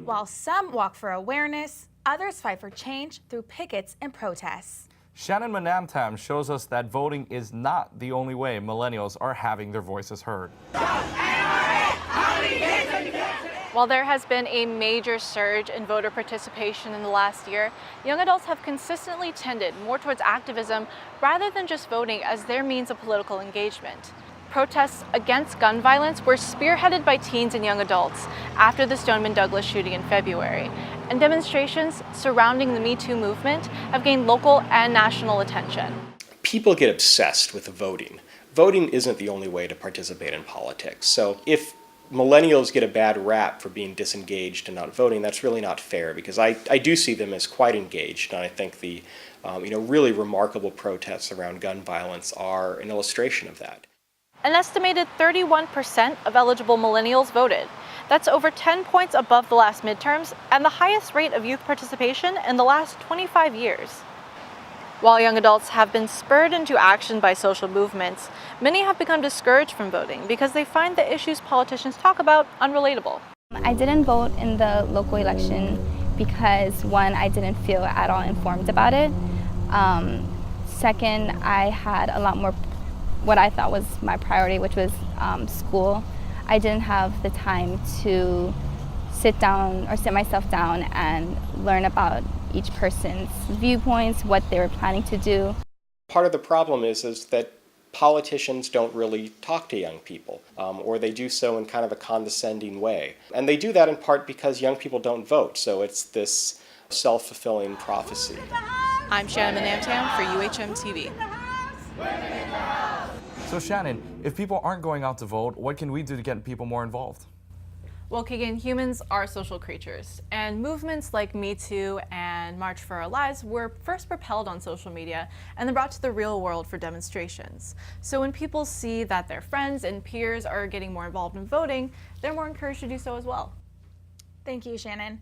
While some walk for awareness, others fight for change through pickets and protests. Shannon Manantam shows us that voting is not the only way millennials are having their voices heard. While there has been a major surge in voter participation in the last year, young adults have consistently tended more towards activism rather than just voting as their means of political engagement. Protests against gun violence were spearheaded by teens and young adults after the Stoneman Douglas shooting in February, and demonstrations surrounding the Me Too movement have gained local and national attention. People get obsessed with voting. Voting isn't the only way to participate in politics. So if millennials get a bad rap for being disengaged and not voting, that's really not fair, because I do see them as quite engaged, and I think the really remarkable protests around gun violence are an illustration of that. An estimated 31% of eligible millennials voted. That's over 10 points above the last midterms and the highest rate of youth participation in the last 25 years. While young adults have been spurred into action by social movements, many have become discouraged from voting because they find the issues politicians talk about unrelatable. I didn't vote in the local election because, one, I didn't feel at all informed about it. Second, I had a lot more what I thought was my priority, which was school. I didn't have the time to sit myself down and learn about each person's viewpoints, what they were planning to do. Part of the problem is that politicians don't really talk to young people, or they do so in kind of a condescending way. And they do that in part because young people don't vote, so it's this self-fulfilling prophecy. I'm Shannon Manantam for UHMTV. So Shannon, if people aren't going out to vote, what can we do to get people more involved? Well, Keegan, humans are social creatures, and movements like Me Too and March for Our Lives were first propelled on social media and then brought to the real world for demonstrations. So when people see that their friends and peers are getting more involved in voting, they're more encouraged to do so as well. Thank you, Shannon.